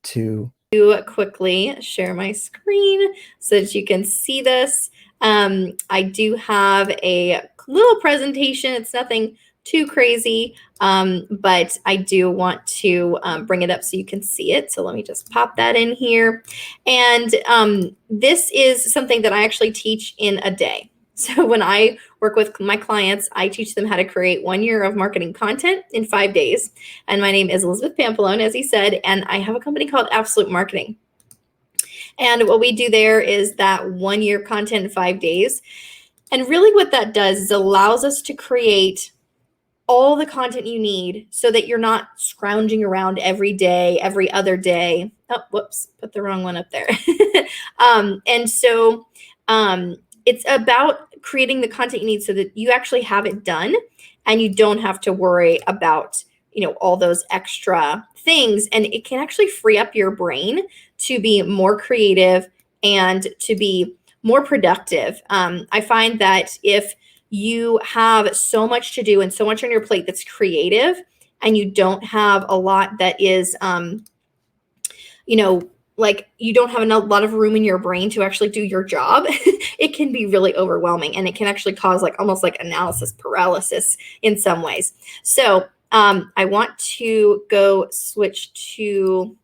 to quickly share my screen so that you can see this. I do have a little presentation. It's nothing too crazy, but I do want to bring it up so you can see it. So let me just pop that in here. And this is something that I actually teach in a day. So when I work with my clients, I teach them how to create 1 year of marketing content in 5 days. And my name is Elizabeth Pampalone, as he said, and I have a company called Absolute Marketing. And what we do there is that 1 year content in 5 days. And really what that does is allows us to create all the content you need so that you're not scrounging around every day, every other day. Oh, whoops, put the wrong one up there. And so it's about creating the content you need so that you actually have it done and you don't have to worry about, all those extra things. And it can actually free up your brain to be more creative and to be more productive. I find that if you have so much to do and so much on your plate that's creative and you don't have a lot that is, like you don't have a lot of room in your brain to actually do your job, it can be really overwhelming and it can actually cause almost like analysis paralysis in some ways. So I want to go switch to,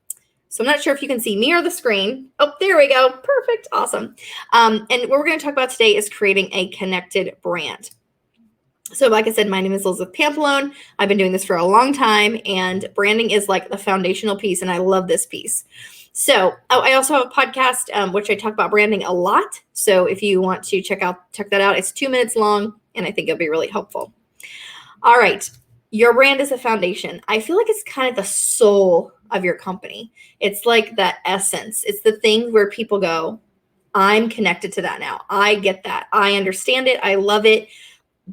so I'm not sure if you can see me or the screen. Oh, there we go. Perfect. Awesome. And what we're going to talk about today is creating a connected brand. So like I said, my name is Elizabeth Pampalone. I've been doing this for a long time, and branding is like the foundational piece, and I love this piece. So I also have a podcast, which I talk about branding a lot. So if you want to check that out, it's 2 minutes long, and I think it'll be really helpful. All right. Your brand is a foundation. I feel like it's kind of the soul of your company. It's like that essence. It's the thing where people go, I'm connected to that now. I get that. I understand it. I love it.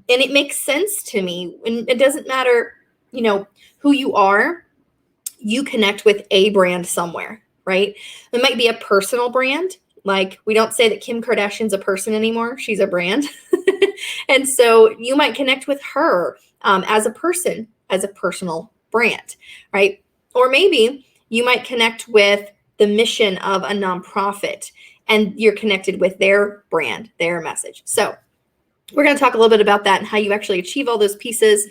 And it makes sense to me. And it doesn't matter, who you are. You connect with a brand somewhere, right? It might be a personal brand. Like we don't say that Kim Kardashian's a person anymore. She's a brand. And so you might connect with her as a person, as a personal brand, right? Or maybe you might connect with the mission of a nonprofit and you're connected with their brand, their message. So we're going to talk a little bit about that and how you actually achieve all those pieces.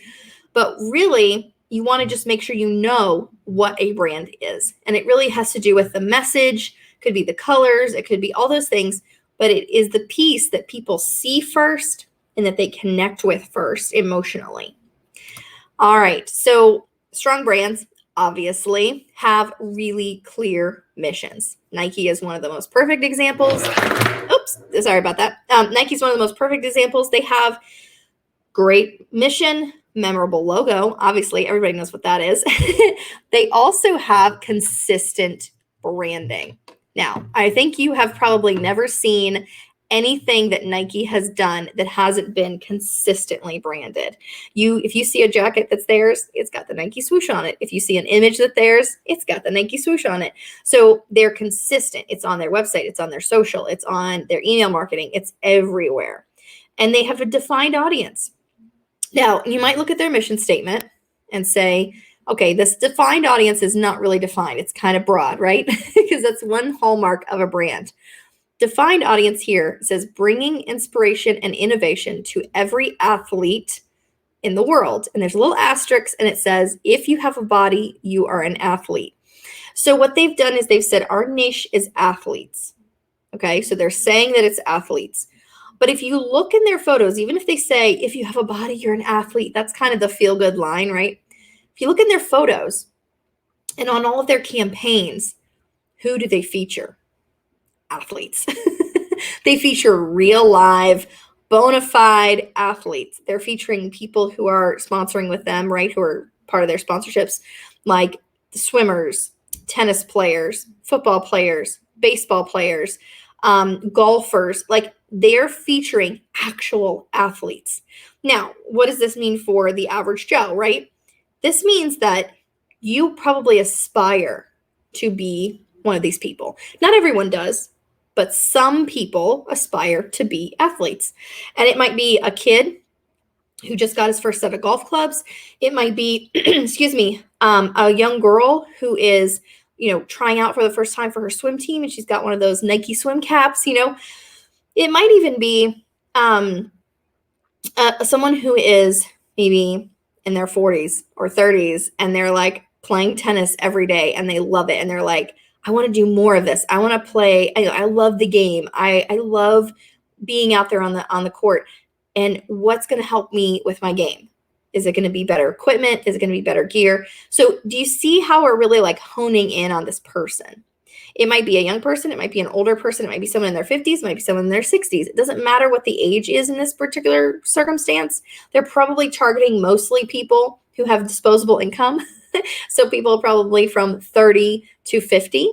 But really, you want to just make sure you know what a brand is. And it really has to do with the message, could be the colors, it could be all those things, but it is the piece that people see first and that they connect with first emotionally. All right, so strong brands obviously have really clear missions. Nike is one of the most perfect examples. Oops, sorry about that. Nike's one of the most perfect examples. They have great mission, memorable logo. Obviously, everybody knows what that is. They also have consistent branding. Now, I think you have probably never seen anything that Nike has done that hasn't been consistently branded. If you see a jacket that's theirs, it's got the Nike swoosh on it. If you see an image that's theirs, it's got the Nike swoosh on it. So they're consistent. It's on their website, it's on their social, it's on their email marketing, it's everywhere. And they have a defined audience. Now, you might look at their mission statement and say, okay, this defined audience is not really defined. It's kind of broad, right? Because that's one hallmark of a brand. Defined audience here says bringing inspiration and innovation to every athlete in the world. And there's a little asterisk and it says, if you have a body, you are an athlete. So what they've done is they've said our niche is athletes. Okay, so they're saying that it's athletes. But if you look in their photos, even if they say, if you have a body, you're an athlete, that's kind of the feel-good line, right? If you look in their photos and on all of their campaigns, who do they feature? Athletes. They feature real live, bona fide athletes. They're featuring people who are sponsoring with them, right? Who are part of their sponsorships, like swimmers, tennis players, football players, baseball players, golfers. Like they're featuring actual athletes. Now, what does this mean for the average Joe, right? This means that you probably aspire to be one of these people. Not everyone does, but some people aspire to be athletes. And it might be a kid who just got his first set of golf clubs. It might be, excuse me, a young girl who is, trying out for the first time for her swim team, and she's got one of those Nike swim caps. It might even be someone who is maybe in their 40s or 30s, and they're like playing tennis every day and they love it. And they're like, I want to do more of this. I want to play. I love the game. I love being out there on the court. And what's going to help me with my game? Is it going to be better equipment? Is it going to be better gear? So do you see how we're really like honing in on this person? It might be a young person. It might be an older person. It might be someone in their 50s. It might be someone in their 60s. It doesn't matter what the age is in this particular circumstance. They're probably targeting mostly people who have disposable income. So people probably from 30 to 50.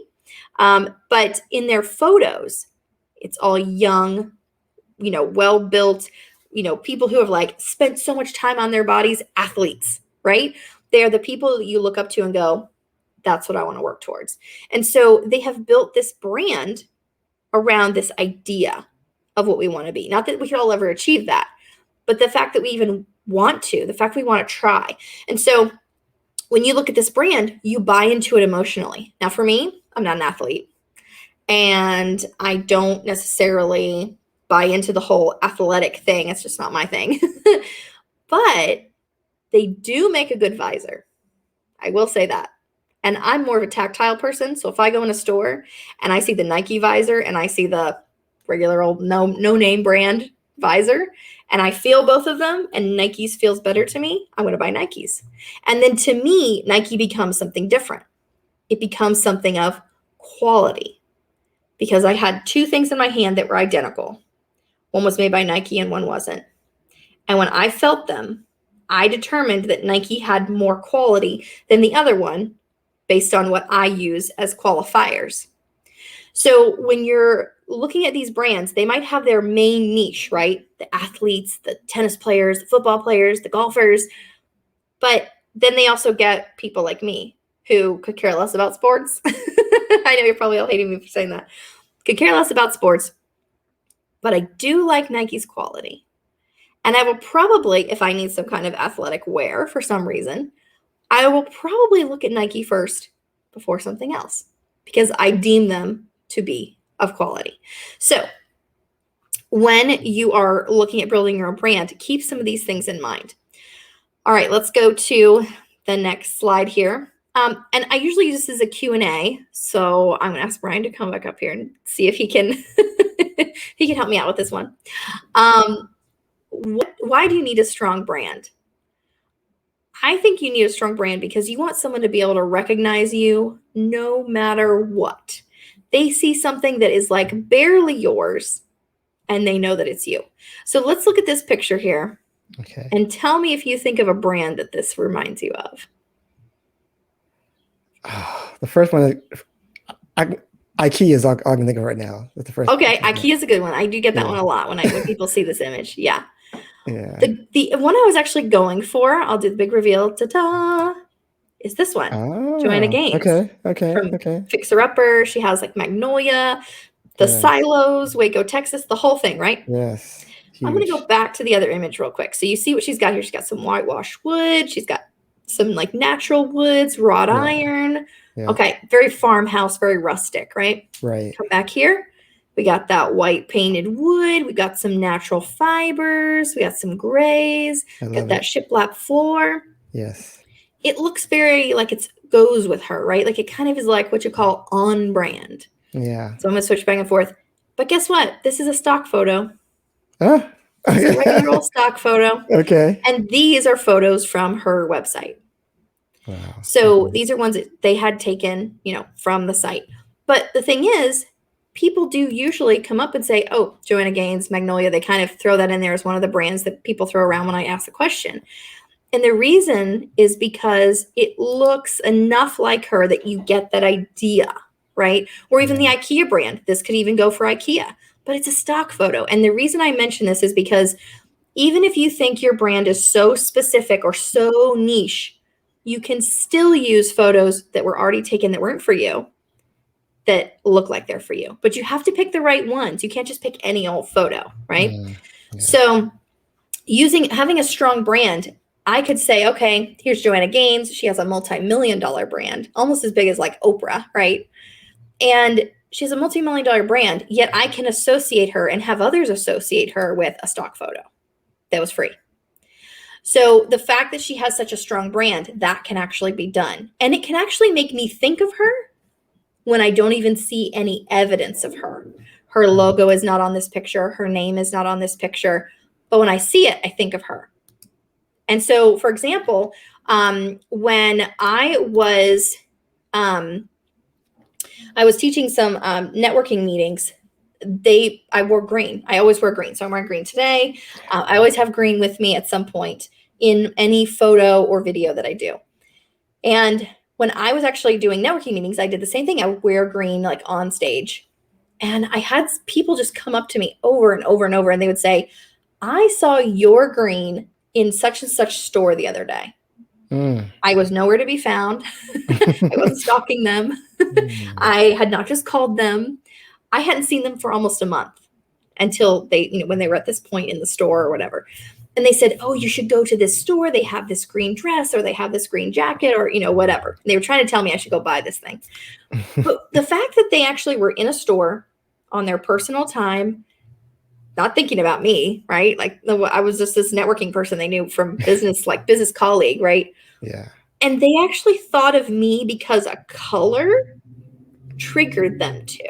But in their photos, it's all young, well-built, people who have like spent so much time on their bodies, athletes, right? They're the people that you look up to and go, that's what I want to work towards. And so they have built this brand around this idea of what we want to be. Not that we could all ever achieve that, but the fact that we even want to, the fact we want to try. And so when you look at this brand, you buy into it emotionally. Now for me, I'm not an athlete, and I don't necessarily buy into the whole athletic thing. It's just not my thing. But they do make a good visor. I will say that. And I'm more of a tactile person. So if I go in a store and I see the Nike visor and I see the regular old no name brand visor, and I feel both of them and Nike's feels better to me, I'm going to buy Nike's. And then to me, Nike becomes something different. It becomes something of quality, because I had two things in my hand that were identical. One was made by Nike and one wasn't. And when I felt them, I determined that Nike had more quality than the other one based on what I use as qualifiers. So when you're looking at these brands, they might have their main niche, right? The athletes, the tennis players, the football players, the golfers. But then they also get people like me who could care less about sports. I know you're probably all hating me for saying that. Could care less about sports. But I do like Nike's quality. And I will probably, if I need some kind of athletic wear for some reason, I will probably look at Nike first before something else, because I deem them to be of quality. So when you are looking at building your own brand, keep some of these things in mind. All right, let's go to the next slide here. And I usually use this as a Q&A. So I'm going to ask Brian to come back up here and see if he can, he can help me out with this one. Why do you need a strong brand? I think you need a strong brand because you want someone to be able to recognize you no matter what. They see something that is like barely yours and they know that it's you. So let's look at this picture here. Okay. And tell me if you think of a brand that this reminds you of. The first one, IKEA is all I can think of right now. That's the first. Okay, IKEA is a good one. I do get that one a lot when people see this image. Yeah. Yeah. The one I was actually going for, I'll do the big reveal, ta-da, is this one. Joanna Gaines. Okay. Fixer Upper. She has like Magnolia, the Silos, Waco, Texas, the whole thing, right? Yes. Huge. I'm going to go back to the other image real quick. So you see what she's got here. She's got some whitewash wood. She's got some like natural woods, wrought iron. Yeah. Okay. Very farmhouse, very rustic, right? Right. Come back here. We got that white painted wood. We got some natural fibers. We got some grays. Got that shiplap floor. Yes. It looks very like it goes with her, right? Like it kind of is like what you call on brand. Yeah. So I'm going to switch back and forth. But guess what? This is a stock photo. Huh? It's a regular old stock photo. Okay. And these are photos from her website. Wow. So these are ones that they had taken, from the site. But the thing is, people do usually come up and say, oh, Joanna Gaines, Magnolia. They kind of throw that in there as one of the brands that people throw around when I ask the question. And the reason is because it looks enough like her that you get that idea, right? Or even the IKEA brand. This could even go for IKEA, but it's a stock photo. And the reason I mention this is because even if you think your brand is so specific or so niche, you can still use photos that were already taken that weren't for you that look like they're for you. But you have to pick the right ones. You can't just pick any old photo, right? Yeah. So having a strong brand I could say, okay, here's Joanna Gaines. She has a multi-million-dollar brand, almost as big as like Oprah, right? And she has a multi-million-dollar brand, yet I can associate her and have others associate her with a stock photo that was free. So the fact that she has such a strong brand, that can actually be done. And it can actually make me think of her when I don't even see any evidence of her. Her logo is not on this picture. Her name is not on this picture. But when I see it, I think of her. And so, for example, when I was teaching some networking meetings, I wore green. I always wear green. So I'm wearing green today. I always have green with me at some point in any photo or video that I do. And when I was actually doing networking meetings, I did the same thing. I would wear green like on stage. And I had people just come up to me over and over and over, and they would say, I saw your green in such and such store the other day. I was nowhere to be found. I wasn't stalking them. I had not just called them. I hadn't seen them for almost a month until they, when they were at this point in the store or whatever. And they said, oh, you should go to this store. They have this green dress, or they have this green jacket, or, whatever. And they were trying to tell me I should go buy this thing. But the fact that they actually were in a store on their personal time, not thinking about me, right? Like I was just this networking person they knew from business, like business colleague, right? Yeah. And they actually thought of me because a color triggered them to.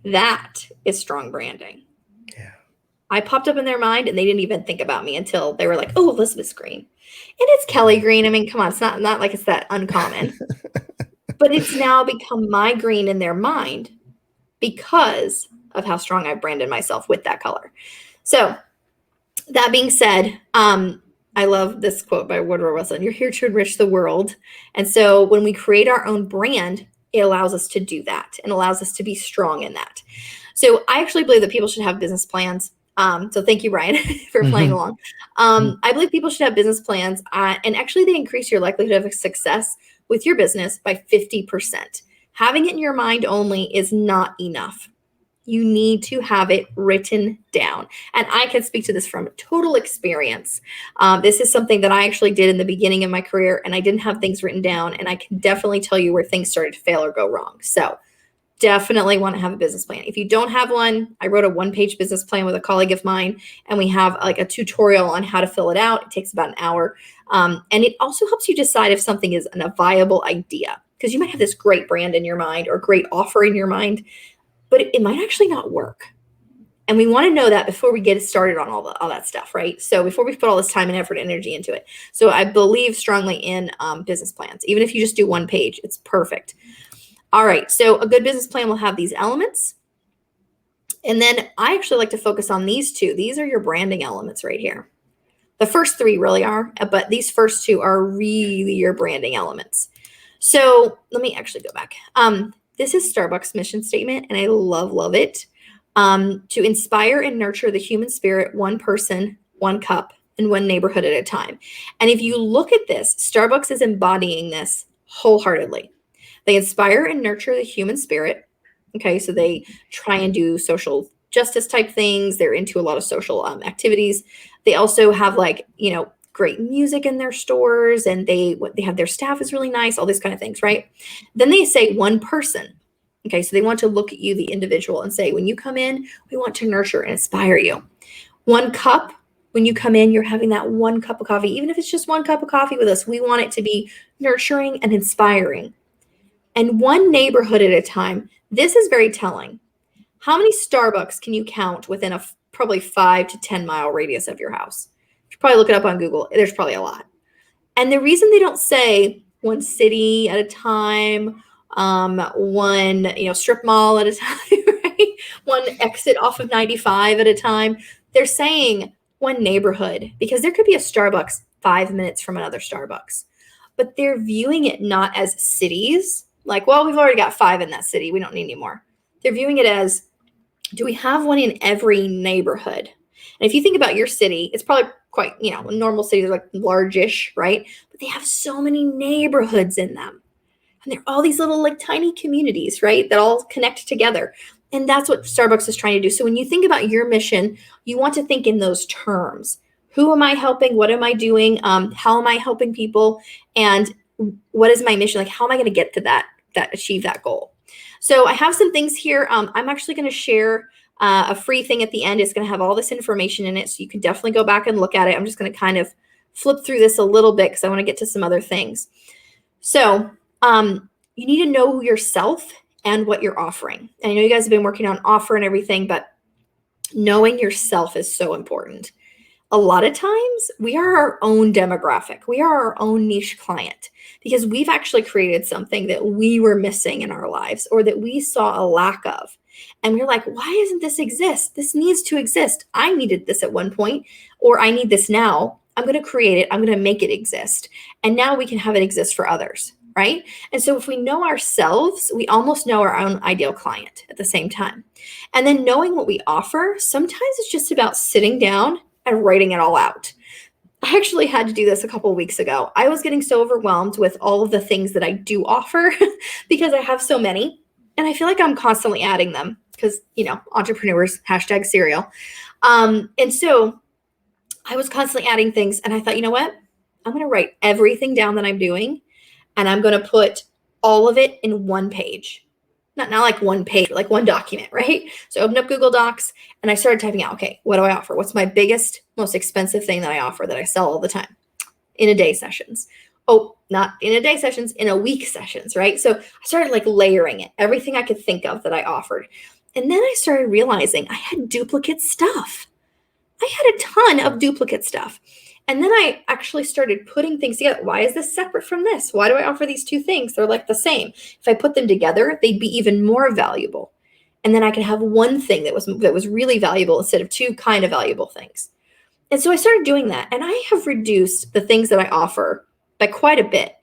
That is strong branding. Yeah. I popped up in their mind, and they didn't even think about me until they were like, oh, Elizabeth's green. And it's Kelly green. I mean, come on, it's not like it's that uncommon. But it's now become my green in their mind because of how strong I've branded myself with that color. So that being said, I love this quote by Woodrow Wilson. You're here to enrich the world. And so when we create our own brand, it allows us to do that and allows us to be strong in that. So I actually believe that people should have business plans. So thank you, Ryan, for playing along. I believe people should have business plans, and actually they increase your likelihood of success with your business by 50%. Having it in your mind only is not enough. You need to have it written down. And I can speak to this from total experience. This is something that I actually did in the beginning of my career, and I didn't have things written down, and I can definitely tell you where things started to fail or go wrong. So definitely want to have a business plan. If you don't have one, I wrote a one-page business plan with a colleague of mine, and we have like a tutorial on how to fill it out. It takes about an hour. And it also helps you decide if something is a viable idea, because you might have this great brand in your mind or great offer in your mind, but it might actually not work. And we want to know that before we get started on all that stuff, right? So before we put all this time and effort and energy into it. So I believe strongly in business plans. Even if you just do one page, it's perfect. All right. So a good business plan will have these elements. And then I actually like to focus on these two. These are your branding elements right here. The first three really are, but these first two are really your branding elements. So let me actually go back. This is Starbucks' mission statement, and I love it. To inspire and nurture the human spirit, one person, one cup, and one neighborhood at a time. And if you look at this, Starbucks is embodying this wholeheartedly. They inspire and nurture the human spirit. Okay, so they try and do social justice type things. They're into a lot of social activities. They also have great music in their stores, and they have their staff is really nice, all these kind of things, right? Then they say one person. Okay, so they want to look at you, the individual, and say, when you come in, we want to nurture and inspire you. One cup, when you come in, you're having that one cup of coffee. Even if it's just one cup of coffee with us, we want it to be nurturing and inspiring. And one neighborhood at a time. This is very telling. How many Starbucks can you count within a probably 5 to 10 mile radius of your house? You should probably look it up on Google. There's probably a lot. And the reason they don't say one city at a time, one strip mall at a time, right? One exit off of 95 at a time. They're saying one neighborhood, because there could be a Starbucks 5 minutes from another Starbucks. But they're viewing it not as cities, like, well, we've already got 5 in that city, we don't need any more. They're viewing it as, do we have one in every neighborhood? And if you think about your city, it's probably quite, normal cities are like largish, right? But they have so many neighborhoods in them. And they're all these little like tiny communities, right? That all connect together. And that's what Starbucks is trying to do. So when you think about your mission, you want to think in those terms. Who am I helping? What am I doing? How am I helping people? And what is my mission? Like, how am I going to get to achieve that goal? So I have some things here. I'm actually going to share a free thing at the end. It's going to have all this information in it. So you can definitely go back and look at it. I'm just going to kind of flip through this a little bit because I want to get to some other things. So you need to know yourself and what you're offering. And I know you guys have been working on offer and everything, but knowing yourself is so important. A lot of times we are our own demographic. We are our own niche client because we've actually created something that we were missing in our lives or that we saw a lack of. And we're like, why doesn't this exist? This needs to exist. I needed this at one point, or I need this now. I'm going to create it. I'm going to make it exist. And now we can have it exist for others, right? And so if we know ourselves, we almost know our own ideal client at the same time. And then knowing what we offer, sometimes it's just about sitting down and writing it all out. I actually had to do this a couple of weeks ago. I was getting so overwhelmed with all of the things that I do offer because I have so many. And I feel like I'm constantly adding them because, entrepreneurs, #serial. And so I was constantly adding things. And I thought, you know what? I'm going to write everything down that I'm doing. And I'm going to put all of it in one page. Not like one page, like one document, right? So I opened up Google Docs and I started typing out, okay, what do I offer? What's my biggest, most expensive thing that I offer that I sell all the time? In a day sessions. Oh, not in a day sessions, in a week sessions, right? So I started like layering it, everything I could think of that I offered. And then I started realizing I had duplicate stuff. I had a ton of duplicate stuff. And then I actually started putting things together. Why is this separate from this? Why do I offer these two things? They're like the same. If I put them together, they'd be even more valuable. And then I could have one thing that was really valuable instead of two kind of valuable things. And so I started doing that. And I have reduced the things that I offer by quite a bit.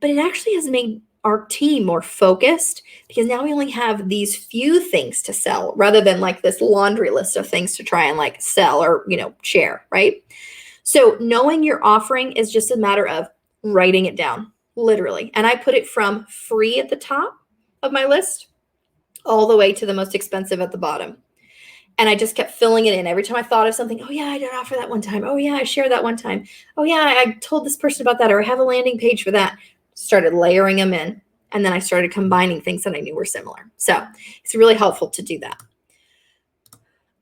But it actually has made our team more focused because now we only have these few things to sell rather than like this laundry list of things to try and like sell or, share, right? So knowing your offering is just a matter of writing it down, literally. And I put it from free at the top of my list all the way to the most expensive at the bottom. And I just kept filling it in. Every time I thought of something, oh yeah, I did offer that one time. Oh yeah, I shared that one time. Oh yeah, I told this person about that, or I have a landing page for that. Started layering them in. And then I started combining things that I knew were similar. So it's really helpful to do that.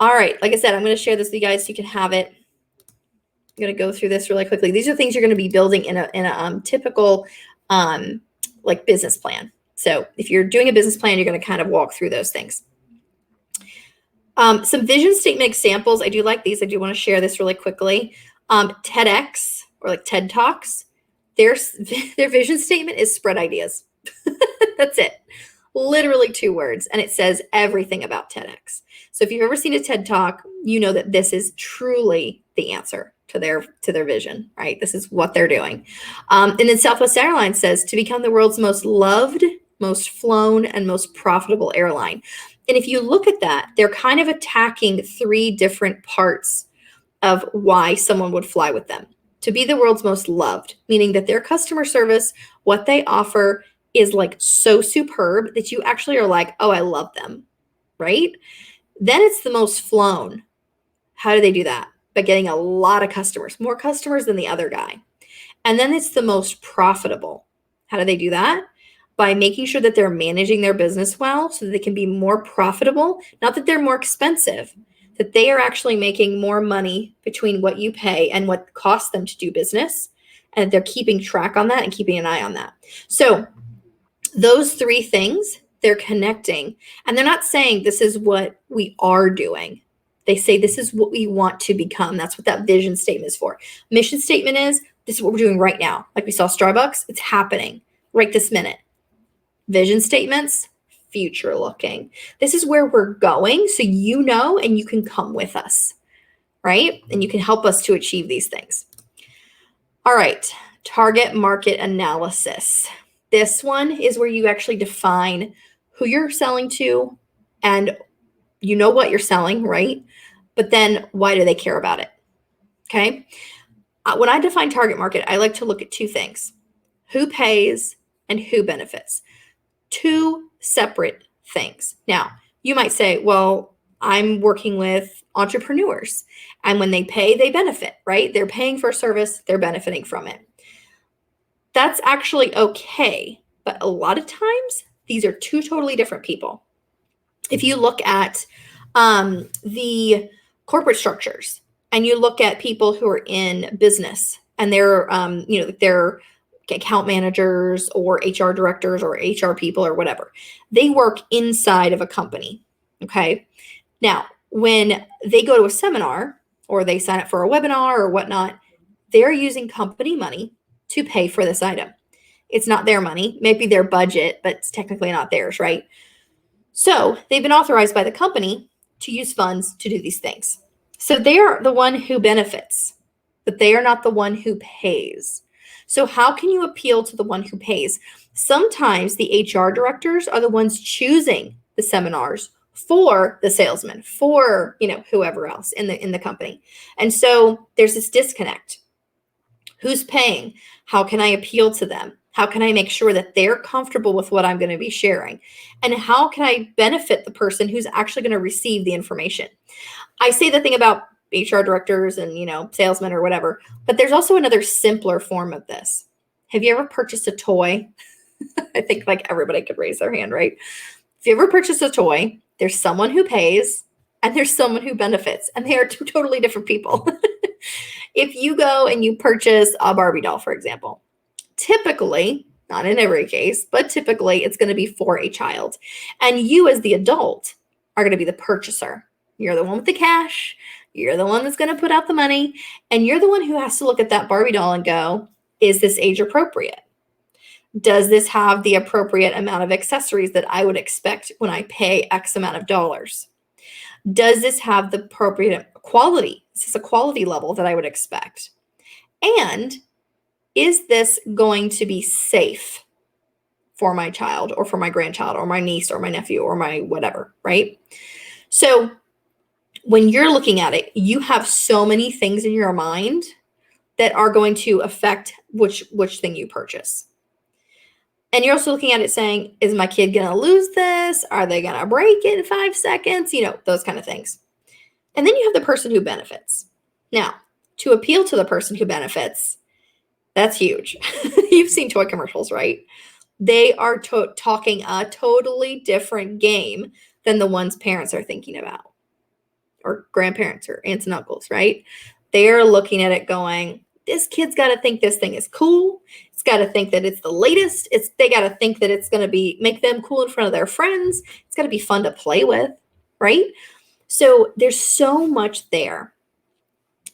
All right, like I said, I'm going to share this with you guys so you can have it. I'm going to go through this really quickly. These are things you're going to be building in a typical like business plan. So if you're doing a business plan, you're going to kind of walk through those things. Some vision statement examples. I do like these. I do want to share this really quickly. TEDx or like TED Talks. Their vision statement is spread ideas. That's it. Literally 2 words. And it says everything about TEDx. So if you've ever seen a TED Talk, you know that this is truly the answer to their vision, right? This is what they're doing. And then Southwest Airlines says to become the world's most loved, most flown, and most profitable airline. And if you look at that, they're kind of attacking 3 different parts of why someone would fly with them. To be the world's most loved, meaning that their customer service, what they offer is like so superb that you actually are like, oh, I love them, right? Then it's the most flown. How do they do that? By getting a lot of customers, more customers than the other guy. And then it's the most profitable. How do they do that? By making sure that they're managing their business well so that they can be more profitable. Not that they're more expensive, that they are actually making more money between what you pay and what costs them to do business. And they're keeping track on that and keeping an eye on that. So those 3 things, they're connecting. And they're not saying this is what we are doing. They say this is what we want to become. That's what that vision statement is for. Mission statement is this is what we're doing right now. Like we saw Starbucks, it's happening right this minute. Vision statements, future looking. This is where we're going so you know and you can come with us, right? And you can help us to achieve these things. All right, target market analysis. This one is where you actually define who you're selling to and you know what you're selling, right? But then why do they care about it? Okay. When I define target market, I like to look at 2 things: who pays and who benefits. 2 separate things. Now, you might say, well, I'm working with entrepreneurs, and when they pay, they benefit, right? They're paying for a service, they're benefiting from it. That's actually okay. But a lot of times, these are two totally different people. If you look at the corporate structures and you look at people who are in business and they're, they're account managers or HR directors or HR people or whatever, they work inside of a company. Okay. Now, when they go to a seminar or they sign up for a webinar or whatnot, they're using company money to pay for this item. It's not their money, maybe their budget, but it's technically not theirs, right? So they've been authorized by the company to use funds to do these things. So they are the one who benefits, but they are not the one who pays. So how can you appeal to the one who pays? Sometimes the HR directors are the ones choosing the seminars for the salesman, for whoever else in the company. And so there's this disconnect. Who's paying? How can I appeal to them? How can I make sure that they're comfortable with what I'm going to be sharing? And how can I benefit the person who's actually going to receive the information? I say the thing about HR directors and, salesmen or whatever, but there's also another simpler form of this. Have you ever purchased a toy? I think like everybody could raise their hand, right? If you ever purchased a toy, there's someone who pays and there's someone who benefits, and they are two totally different people. If you go and you purchase a Barbie doll, for example, typically, not in every case, but typically it's going to be for a child. And you as the adult are going to be the purchaser. You're the one with the cash. You're the one that's going to put out the money. And you're the one who has to look at that Barbie doll and go, is this age appropriate? Does this have the appropriate amount of accessories that I would expect when I pay X amount of dollars? Does this have the appropriate quality? Is this a quality level that I would expect? And is this going to be safe for my child or for my grandchild or my niece or my nephew or my whatever, right? So when you're looking at it, you have so many things in your mind that are going to affect which thing you purchase. And you're also looking at it saying, is my kid going to lose this? Are they going to break it in 5 seconds? Those kind of things. And then you have the person who benefits. Now, to appeal to the person who benefits, that's huge. You've seen toy commercials, right? They are talking a totally different game than the ones parents are thinking about, or grandparents or aunts and uncles, right? They're looking at it going, this kid's got to think this thing is cool. It's got to think that it's the latest. They got to think that it's going to make them cool in front of their friends. It's got to be fun to play with, right? So there's so much there.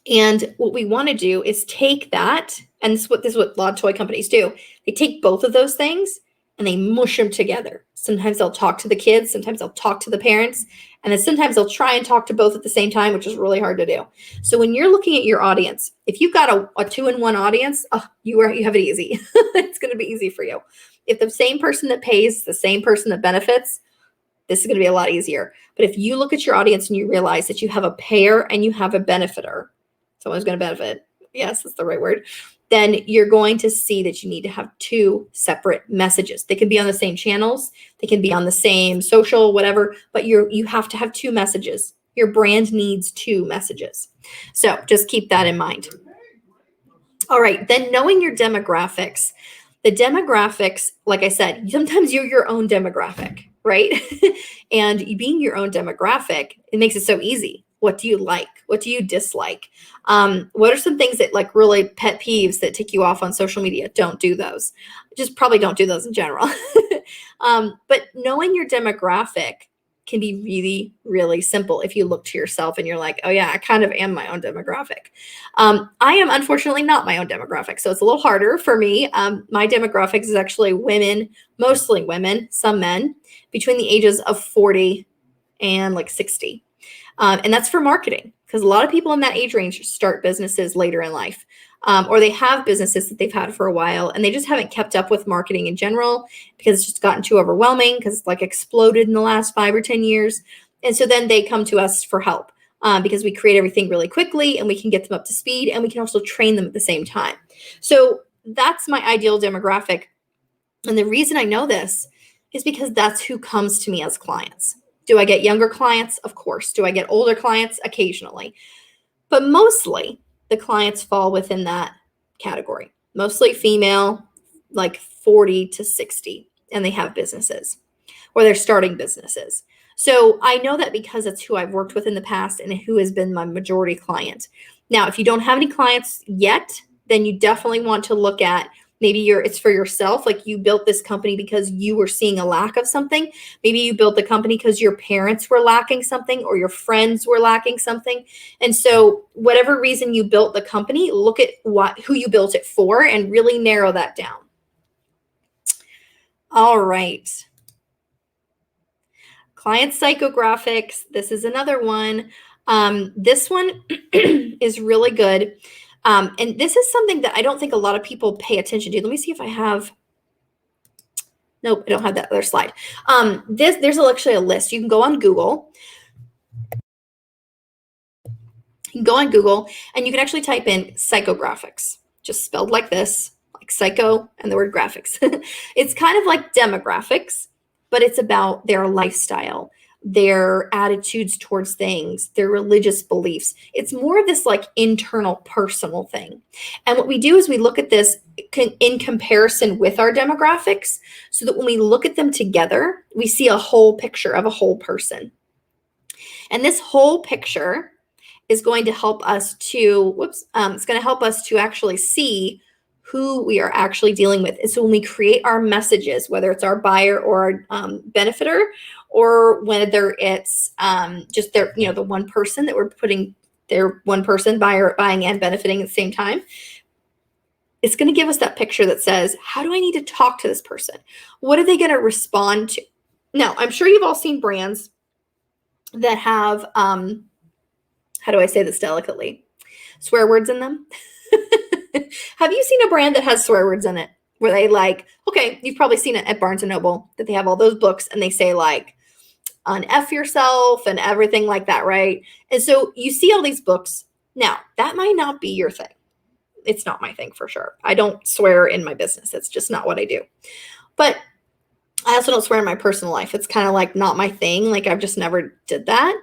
And what we want to do is take that, and this is what a lot of toy companies do. They take both of those things and they mush them together. Sometimes they'll talk to the kids, sometimes they'll talk to the parents, and then sometimes they'll try and talk to both at the same time, which is really hard to do. So when you're looking at your audience, if you've got a 2-in-1 audience, you have it easy. It's going to be easy for you. If the same person that pays, the same person that benefits, this is going to be a lot easier. But if you look at your audience and you realize that you have a payer and you have a benefiter, someone's going to benefit, yes, that's the right word, then you're going to see that you need to have 2 separate messages. They can be on the same channels, they can be on the same social, whatever, but you have to have 2 messages. Your brand needs 2 messages. So just keep that in mind. All right, then knowing your demographics. The demographics, like I said, sometimes you're your own demographic, right? And being your own demographic, it makes it so easy. What do you like? What do you dislike? What are some things that like really pet peeves that tick you off on social media? Don't do those. Just probably don't do those in general. But knowing your demographic can be really, really simple if you look to yourself and you're like, oh yeah, I kind of am my own demographic. I am unfortunately not my own demographic, so it's a little harder for me. My demographics is actually women, mostly women, some men, between the ages of 40 and like 60. And that's for marketing, because a lot of people in that age range start businesses later in life, or they have businesses that they've had for a while and they just haven't kept up with marketing in general because it's just gotten too overwhelming because it's like exploded in the last 5 or 10 years. And so then they come to us for help because we create everything really quickly and we can get them up to speed and we can also train them at the same time. So that's my ideal demographic. And the reason I know this is because that's who comes to me as clients. Do I get younger clients? Of course. Do I get older clients? Occasionally. But mostly the clients fall within that category. Mostly female, like 40 to 60, and they have businesses or they're starting businesses. So I know that because it's who I've worked with in the past and who has been my majority client. Now, if you don't have any clients yet, then you definitely want to look at maybe it's for yourself. Like you built this company because you were seeing a lack of something. Maybe you built the company because your parents were lacking something or your friends were lacking something. And so whatever reason you built the company, look at who you built it for and really narrow that down. All right. Client psychographics. This is another one. This one is really good. And this is something that I don't think a lot of people pay attention to. Let me see if I have. Nope, I don't have that other slide. There's actually a list. You can go on Google. You can go on Google and you can actually type in psychographics, just spelled like this, like psycho and the word graphics. It's kind of like demographics, but it's about their lifestyle, their attitudes towards things, their religious beliefs. It's more of this like internal personal thing. And what we do is we look at this in comparison with our demographics so that when we look at them together, we see a whole picture of a whole person. And this whole picture is going to help us to, it's going to help us to actually see who we are actually dealing with. And so when we create our messages, whether it's our buyer or our benefiter, or whether it's just their, the one person that we're putting their one person buying and benefiting at the same time, it's going to give us that picture that says, how do I need to talk to this person? What are they going to respond to? Now, I'm sure you've all seen brands that have, how do I say this delicately? Swear words in them. Have you seen a brand that has swear words in it where they okay, you've probably seen it at Barnes & Noble that they have all those books and they say un-F yourself and everything like that, right? And so you see all these books. Now, that might not be your thing. It's not my thing for sure. I don't swear in my business. It's just not what I do. But I also don't swear in my personal life. It's kind of not my thing. I've just never did that.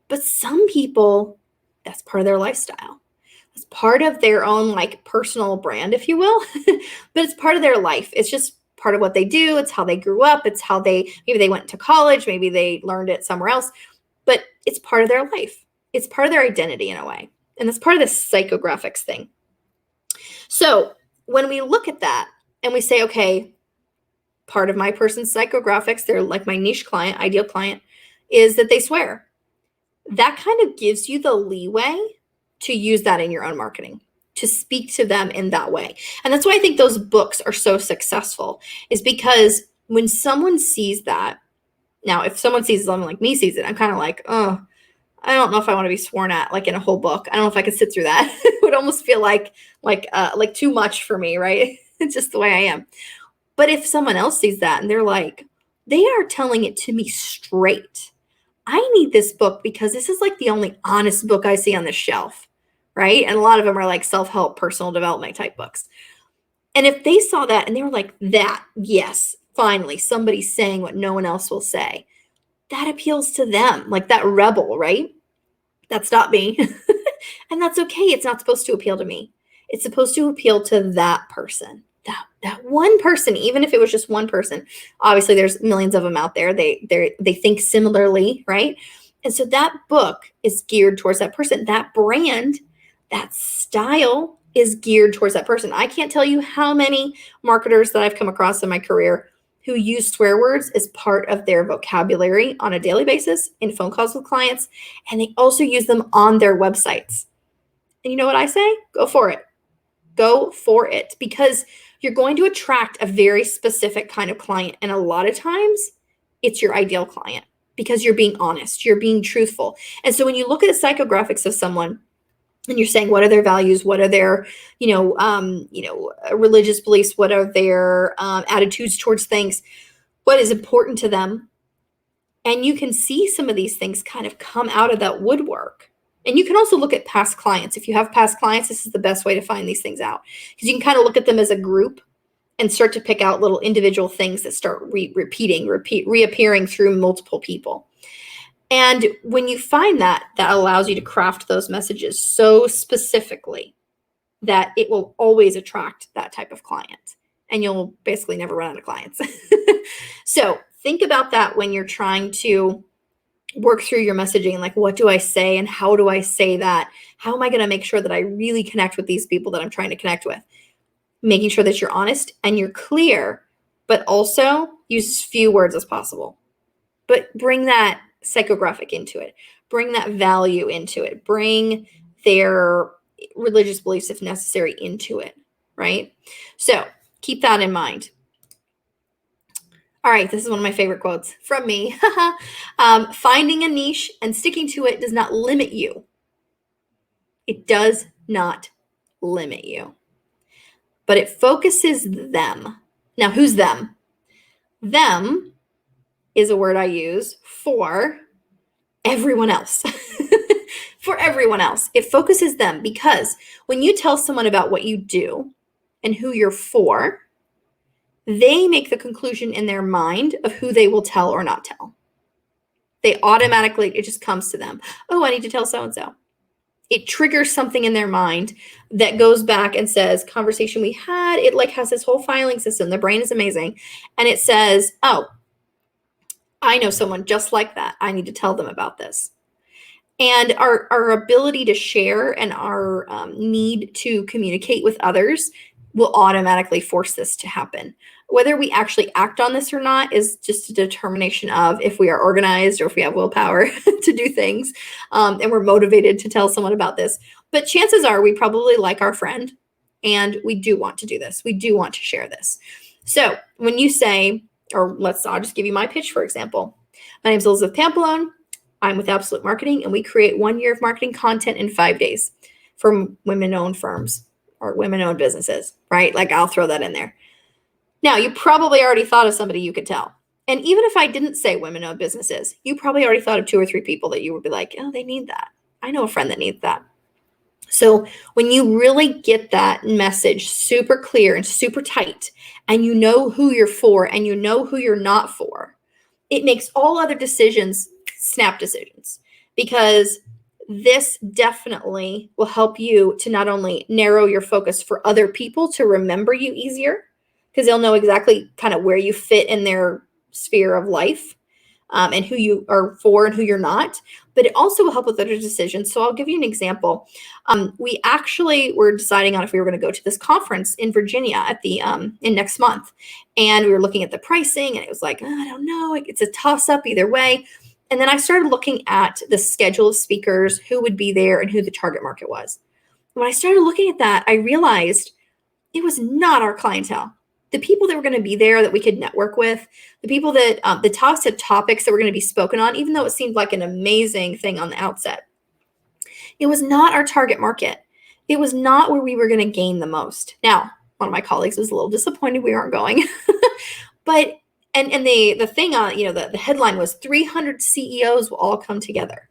But some people, that's part of their lifestyle. It's part of their own personal brand, if you will, but it's part of their life. It's just part of what they do. It's how they grew up. It's how maybe they went to college. Maybe they learned it somewhere else, but it's part of their life. It's part of their identity in a way. And that's part of this psychographics thing. So when we look at that and we say, okay, part of my person's psychographics, they're like my niche client, ideal client, is that they swear. That kind of gives you the leeway to use that in your own marketing, to speak to them in that way. And that's why I think those books are so successful, is because when someone sees that, now if someone sees someone like me sees it, I'm kind of oh, I don't know if I want to be sworn at in a whole book. I don't know if I could sit through that. It would almost feel like too much for me, right? It's just the way I am. But if someone else sees that and they're they are telling it to me straight. I need this book because this is the only honest book I see on the shelf, right? And a lot of them are self-help, personal development type books. And if they saw that and they were that, yes, finally, somebody's saying what no one else will say, that appeals to them, that rebel, right? That's not me. And that's okay. It's not supposed to appeal to me. It's supposed to appeal to that person. That one person, even if it was just one person. Obviously, there's millions of them out there. They think similarly, right? And so that book is geared towards that person. That brand, that style is geared towards that person. I can't tell you how many marketers that I've come across in my career who use swear words as part of their vocabulary on a daily basis in phone calls with clients, and they also use them on their websites. And you know what I say? Go for it. Go for it, because you're going to attract a very specific kind of client. And a lot of times it's your ideal client because you're being honest, you're being truthful. And so when you look at the psychographics of someone and you're saying, what are their values? What are their, religious beliefs? What are their attitudes towards things? What is important to them? And you can see some of these things kind of come out of that woodwork. And you can also look at past clients. If you have past clients, this is the best way to find these things out, because you can kind of look at them as a group and start to pick out little individual things that start reappearing through multiple people. And when you find that, that allows you to craft those messages so specifically that it will always attract that type of client. And you'll basically never run out of clients. So think about that when you're trying to work through your messaging. Like, what do I say and how do I say that? How am I going to make sure that I really connect with these people that I'm trying to connect with? Making sure that you're honest and you're clear, but also use as few words as possible. But bring that psychographic into it. Bring that value into it. Bring their religious beliefs, if necessary, into it, right? So keep that in mind. All right, this is one of my favorite quotes from me. Finding a niche and sticking to it does not limit you. It does not limit you, but it focuses them. Now, who's them? Them is a word I use for everyone else. For everyone else. It focuses them because when you tell someone about what you do and who you're for, they make the conclusion in their mind of who they will tell or not tell. They automatically, it just comes to them. Oh, I need to tell so-and-so. It triggers something in their mind that goes back and says, conversation we had. It like has this whole filing system. The brain is amazing. And it says, oh, I know someone just like that. I need to tell them about this. And our ability to share and our need to communicate with others will automatically force this to happen. Whether we actually act on this or not is just a determination of if we are organized or if we have willpower to do things, and we're motivated to tell someone about this. But chances are we probably like our friend and we do want to do this. We do want to share this. So when you say, or I'll just give you my pitch, for example. My name is Elizabeth Pampalone. I'm with Absolute Marketing, and we create 1 year of marketing content in 5 days for women-owned firms or women-owned businesses, right? Like, I'll throw that in there. Now, you probably already thought of somebody you could tell. And even if I didn't say women-owned businesses, you probably already thought of 2 or 3 people that you would be like, oh, they need that. I know a friend that needs that. So when you really get that message super clear and super tight, and you know who you're for and you know who you're not for, it makes all other decisions snap decisions, because this definitely will help you to not only narrow your focus for other people to remember you easier, because they'll know exactly kind of where you fit in their sphere of life, and who you are for and who you're not, but it also will help with other decisions. So I'll give you an example. We actually were deciding on if we were going to go to this conference in Virginia at the in next month, and we were looking at the pricing, and it was like, oh, I don't know, it's a toss up either way. And then I started looking at the schedule of speakers, who would be there, and who the target market was. When I started looking at that, I realized it was not our clientele. The people that were going to be there that we could network with, the people that the topics that were going to be spoken on, even though it seemed like an amazing thing on the outset, it was not our target market. It was not where we were going to gain the most. Now, one of my colleagues was a little disappointed we weren't going, but and the thing on, the headline was 300 CEOs will all come together.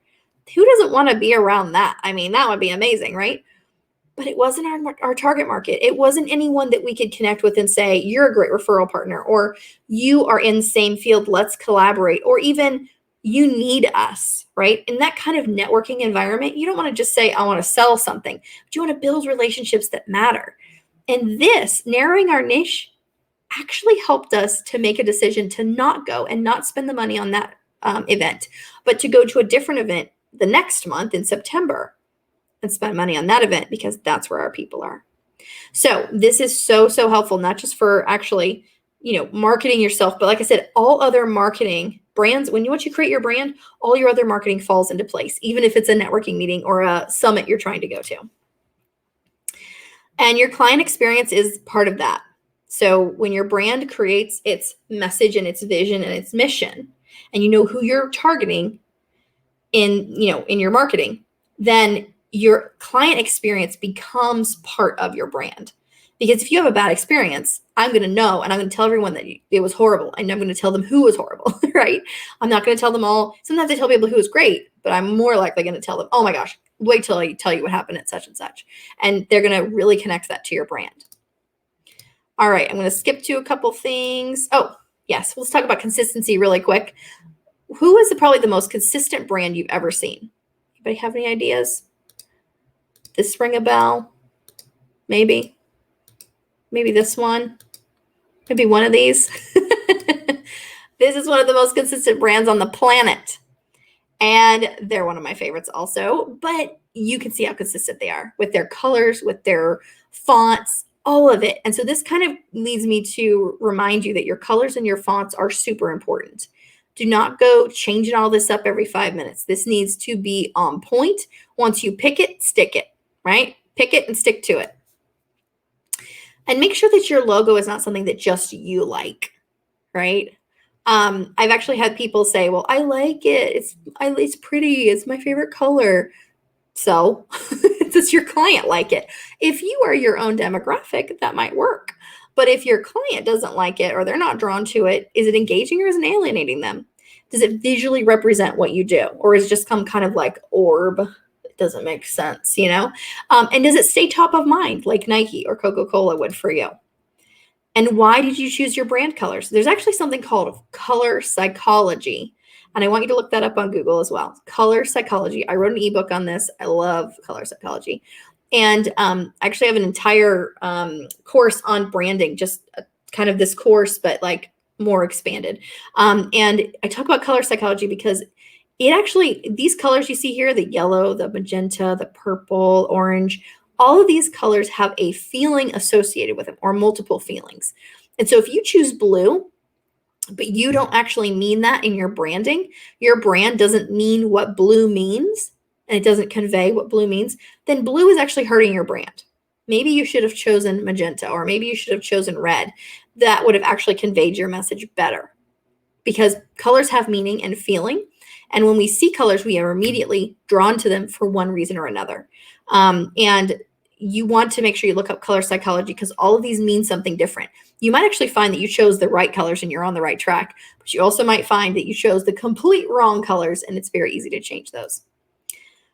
Who doesn't want to be around that? I mean, that would be amazing, right? But it wasn't our target market. It wasn't anyone that we could connect with and say, you're a great referral partner, or you are in the same field, let's collaborate, or even you need us, right? In that kind of networking environment, you don't want to just say, I want to sell something, but you want to build relationships that matter. And this, narrowing our niche, actually helped us to make a decision to not go and not spend the money on that event, but to go to a different event the next month in September and spend money on that event, because that's where our people are. So this is so, so helpful, not just for actually, marketing yourself, but like I said, all other marketing brands, once you create your brand, all your other marketing falls into place, even if it's a networking meeting or a summit you're trying to go to. And your client experience is part of that. So when your brand creates its message and its vision and its mission, and you know who you're targeting in your marketing, then your client experience becomes part of your brand. Because if you have a bad experience, I'm going to know, and I'm going to tell everyone that it was horrible, and I'm going to tell them who was horrible, right? I'm not going to tell them all. Sometimes I tell people who was great, but I'm more likely going to tell them, oh my gosh, wait till I tell you what happened at such and such. And they're going to really connect that to your brand. All right, I'm going to skip to a couple things. Oh, yes, let's talk about consistency really quick. who is probably the most consistent brand you've ever seen? Anybody have any ideas? This ring a bell? Maybe. Maybe this one. Maybe one of these. This is one of the most consistent brands on the planet. And they're one of my favorites also. But you can see how consistent they are with their colors, with their fonts, all of it. And so this kind of leads me to remind you that your colors and your fonts are super important. Do not go changing all this up every 5 minutes. This needs to be on point. Once you pick it, stick it, right? Pick it and stick to it. And make sure that your logo is not something that just you like, right? I've actually had people say, well, I like it. It's pretty. It's my favorite color. So does your client like it? If you are your own demographic, that might work. But if your client doesn't like it or they're not drawn to it, is it engaging or is it alienating them? Does it visually represent what you do? Or is it just come kind of like orb? It doesn't make sense, you know? And does it stay top of mind like Nike or Coca-Cola would for you? And why did you choose your brand colors? There's actually something called color psychology. And I want you to look that up on Google as well. Color psychology. I wrote an ebook on this. I love color psychology. And I actually have an entire course on branding, just kind of this course, but like more expanded. And I talk about color psychology because it actually, these colors you see here, the yellow, the magenta, the purple, orange, all of these colors have a feeling associated with them or multiple feelings. And so if you choose blue, but you don't actually mean that in your branding, your brand doesn't mean what blue means, and it doesn't convey what blue means, then blue is actually hurting your brand. Maybe you should have chosen magenta, or maybe you should have chosen red. That would have actually conveyed your message better, because colors have meaning and feeling. And when we see colors, we are immediately drawn to them for one reason or another. And you want to make sure you look up color psychology because all of these mean something different. You might actually find that you chose the right colors and you're on the right track, but you also might find that you chose the complete wrong colors and it's very easy to change those.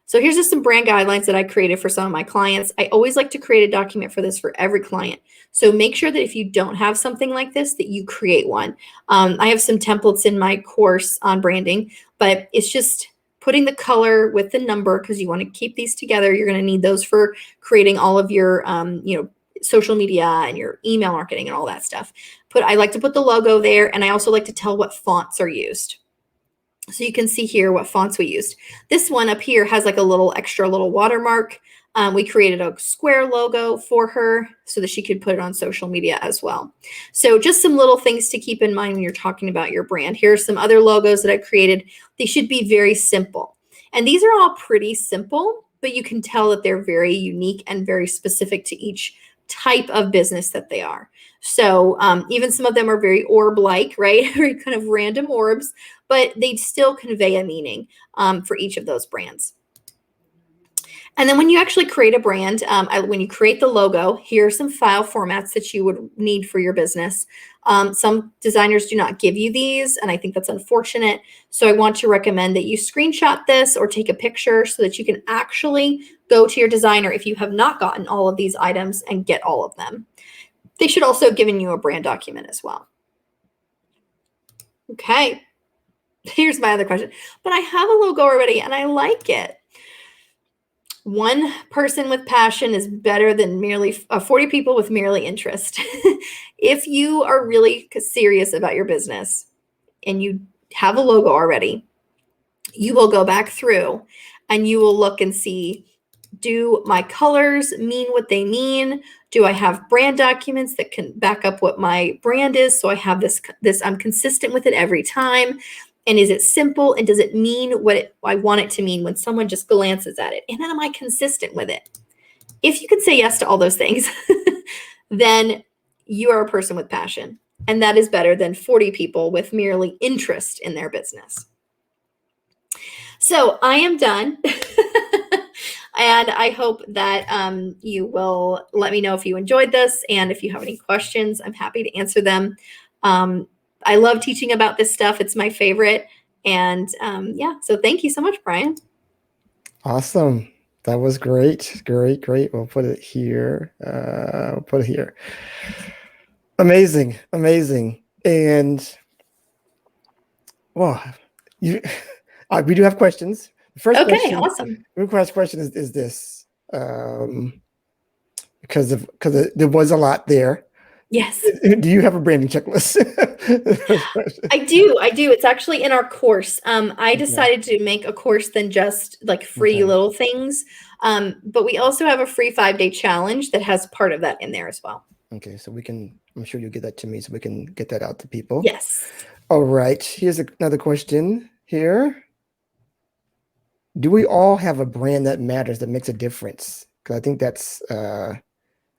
So here's just some brand guidelines that I created for some of my clients. I always like to create a document for this for every client. So make sure that if you don't have something like this, that you create one. I have some templates in my course on branding, but it's just putting the color with the number because you want to keep these together. You're going to need those for creating all of your, social media and your email marketing and all that stuff. I like to put the logo there, and I also like to tell what fonts are used. So you can see here what fonts we used. This one up here has like a little extra little watermark. We created a square logo for her so that she could put it on social media as well. So just some little things to keep in mind when you're talking about your brand. Here are some other logos that I created. They should be very simple. And these are all pretty simple, but you can tell that they're very unique and very specific to each type of business that they are. So even some of them are very orb-like, right? Very kind of random orbs, but they still convey a meaning for each of those brands. And then when you actually create a brand, when you create the logo, here are some file formats that you would need for your business. Some designers do not give you these, and I think that's unfortunate. So I want to recommend that you screenshot this or take a picture so that you can actually go to your designer if you have not gotten all of these items and get all of them. They should also have given you a brand document as well. Okay, here's my other question. But I have a logo already and I like it. One person with passion is better than merely 40 people with merely interest. If you are really serious about your business and you have a logo already, you will go back through and you will look and see, do my colors mean what they mean? Do I have brand documents that can back up what my brand is? So I have this I'm consistent with it every time. And is it simple? And does it mean what I want it to mean when someone just glances at it? And then am I consistent with it? If you could say yes to all those things, then you are a person with passion. And that is better than 40 people with merely interest in their business. So I am done. And I hope that you will let me know if you enjoyed this. And if you have any questions, I'm happy to answer them. I love teaching about this stuff. It's my favorite. And so thank you so much, Brian. Awesome. That was great. Great. We'll put it here. Amazing. And, well, You, we do have questions. The first Okay, question, awesome. the first question is this, because there was a lot there. Yes. Do you have a branding checklist? The first question. I do. I do. It's actually in our course. I Okay. decided to make a course than just like free Okay. little things. But we also have a free 5-day challenge that has part of that in there as well. Okay. So we can, I'm sure you'll get that to me so we can get that out to people. Yes. All right. Here's another question here. Do we all have a brand that matters that makes a difference? Because I think that's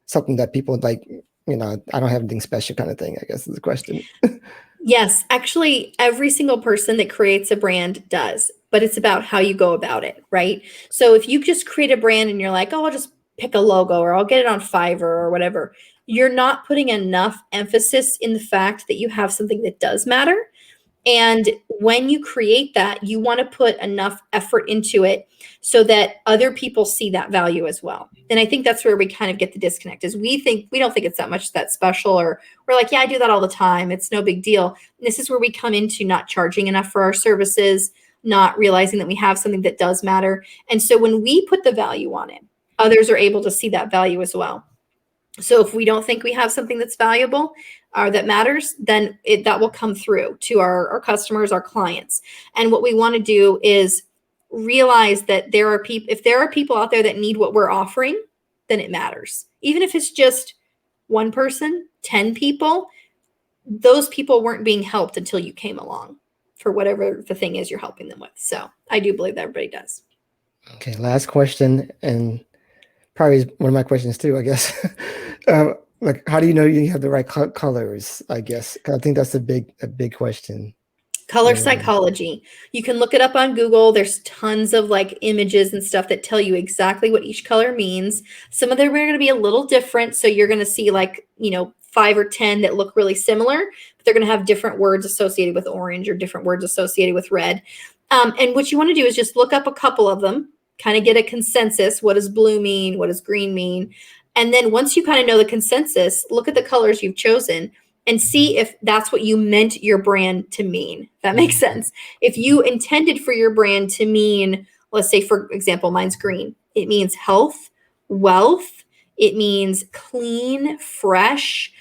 something that people like, I don't have anything special kind of thing, I guess is the question. Yes, actually, every single person that creates a brand does, but it's about how you go about it, right? So if you just create a brand and you're like, oh, I'll just pick a logo or I'll get it on Fiverr or whatever, you're not putting enough emphasis in the fact that you have something that does matter. And when you create that, you want to put enough effort into it so that other people see that value as well. And I think that's where we kind of get the disconnect is we don't think it's that much that special, or we're like, yeah, I do that all the time. It's no big deal. And this is where we come into not charging enough for our services, not realizing that we have something that does matter. And so when we put the value on it, others are able to see that value as well. So if we don't think we have something that's valuable or that matters, then that will come through to our customers, our clients. And what we want to do is realize that there are people, if there are people out there that need what we're offering, then it matters. Even if it's just one person, 10 people, those people weren't being helped until you came along for whatever the thing is you're helping them with. So I do believe that everybody does. Okay, last question, and probably is one of my questions too, I guess. Like, how do you know you have the right colors? I guess 'cause I think that's a big question. Color Um, psychology. You can look it up on Google. There's tons of like images and stuff that tell you exactly what each color means. Some of them are going to be a little different. So you're going to see like, 5 or 10 that look really similar, but they're going to have different words associated with orange or different words associated with red. And what you want to do is just look up a couple of them, kind of get a consensus. What does blue mean? What does green mean? And then once you kind of know the consensus, look at the colors you've chosen and see if that's what you meant your brand to mean. That makes mhm. sense. If you intended for your brand to mean, let's say, for example, mine's green, it means health, wealth, it means clean, fresh,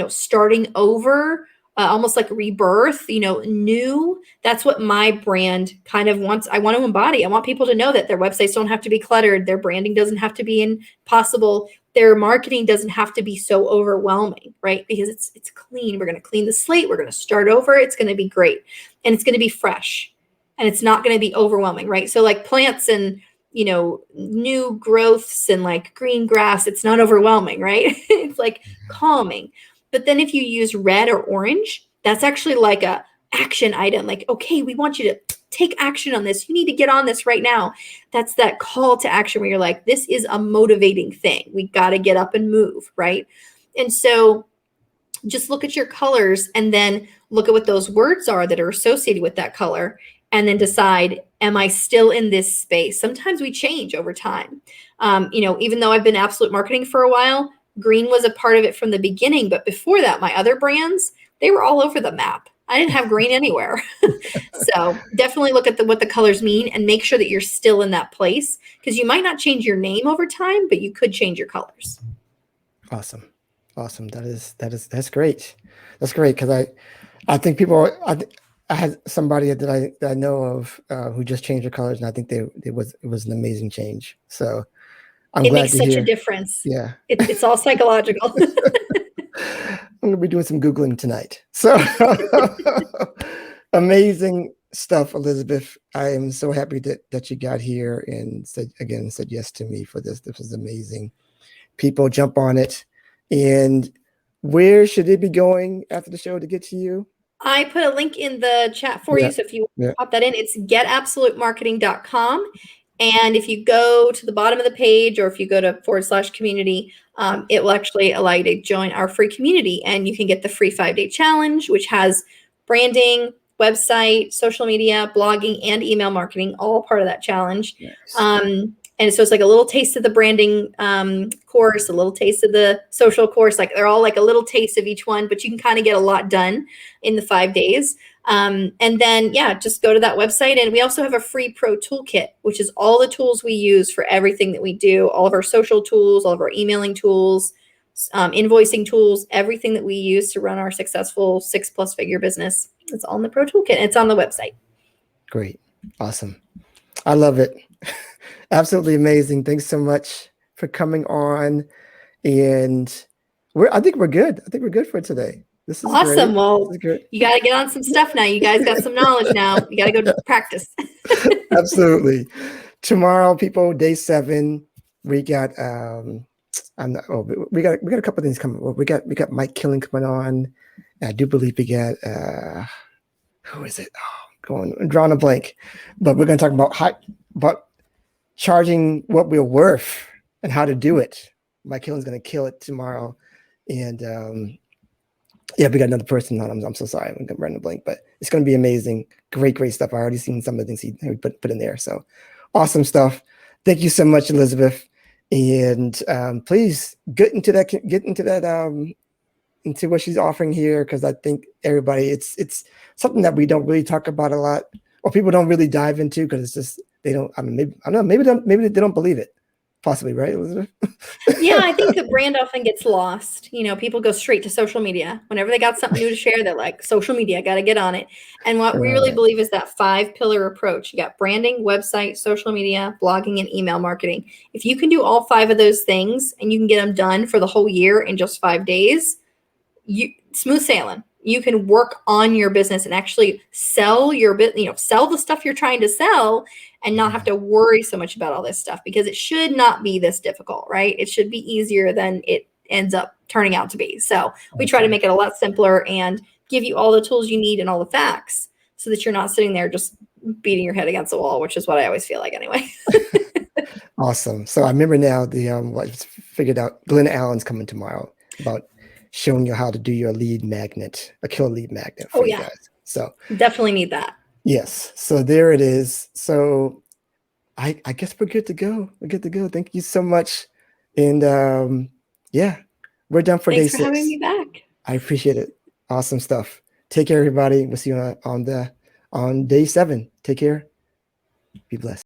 starting over, almost like rebirth, new. That's what my brand kind of wants. I want to embody. I want people to know that their websites don't have to be cluttered. Their branding doesn't have to be impossible. Their marketing doesn't have to be so overwhelming, right? Because it's clean. We're going to clean the slate. We're going to start over. It's going to be great. And it's going to be fresh. And it's not going to be overwhelming, right? So like plants and new growths and like green grass, it's not overwhelming, right? It's like calming. But then if you use red or orange, that's actually like a action item. Like, okay, we want you to take action on this. You need to get on this right now. That's that call to action where you're like, this is a motivating thing. We got to get up and move, right? And so just look at your colors and then look at what those words are that are associated with that color and then decide, am I still in this space? Sometimes we change over time. Even though I've been Absolute Marketing for a while, green was a part of it from the beginning. But before that, my other brands, they were all over the map. I didn't have green anywhere. So definitely look at what the colors mean and make sure that you're still in that place, because you might not change your name over time, but you could change your colors. Awesome, awesome. That's great. That's great because I think people. I had somebody that I know of who just changed their colors, and I think it was an amazing change. So I'm It glad makes to such a hear. difference. Yeah. It's all psychological. I'm gonna be doing some Googling tonight. So amazing stuff, Elizabeth. I am so happy that you got here and said yes to me for this. This was amazing. People jump on it. And where should they be going after the show to get to you? I put a link in the chat for Yeah. you. So if you Yeah. pop that in, it's getabsolutemarketing.com. And if you go to the bottom of the page or if you go to /community, it will actually allow you to join our free community. And you can get the free 5-day challenge, which has branding, website, social media, blogging, and email marketing, all part of that challenge. Nice. And so it's like a little taste of the branding course, a little taste of the social course. Like they're all like a little taste of each one, but you can kind of get a lot done in the 5 days. And then, yeah, just go to that website. And we also have a free pro toolkit, which is all the tools we use for everything that we do, all of our social tools, all of our emailing tools, invoicing tools, everything that we use to run our successful 6+ figure business. It's all in the pro toolkit. It's on the website. Great. Awesome. I love it. Absolutely amazing. Thanks so much for coming on. And I think we're good. I think we're good for today. This is awesome. Great. Well, you got to get on some stuff now. You guys got some knowledge now. You got to go practice. Absolutely. Tomorrow, people, day 7, we got we got a couple of things coming. We got Mike Killing coming on. I do believe we got who is it? I'm drawing a blank. But we're going to talk about charging what we're worth and how to do it. Mike Killing's going to kill it tomorrow. And yeah, we got another person on. I'm so sorry. I'm running a blank, but it's going to be amazing. Great stuff. I already seen some of the things he put in there. So awesome stuff. Thank you so much, Elizabeth. And please get into that into what she's offering here, because I think everybody, it's something that we don't really talk about a lot, or people don't really dive into, because it's just they don't. I don't know. Maybe they don't believe it. Possibly, right, Elizabeth? Yeah, I think the brand often gets lost. People go straight to social media. Whenever they got something new to share, they're like, social media, got to get on it. And what we really believe is that 5-pillar approach. You got branding, website, social media, blogging, and email marketing. If you can do all 5 of those things and you can get them done for the whole year in just 5 days, smooth sailing. You can work on your business and actually sell your business, sell the stuff you're trying to sell, and not have to worry so much about all this stuff, because it should not be this difficult, right? It should be easier than it ends up turning out to be. So we try to make it a lot simpler and give you all the tools you need and all the facts, so that you're not sitting there just beating your head against the wall, which is what I always feel like anyway. Awesome. So I remember now figured out Glenn Allen's coming tomorrow about showing you how to do your lead magnet, a killer lead magnet for you guys. So definitely need that. Yes. So there it is. So I guess we're good to go. We're good to go. Thank you so much. And yeah, we're done for day 6. Thanks for having me back. I appreciate it. Awesome stuff. Take care, everybody. We'll see you on day 7. Take care. Be blessed.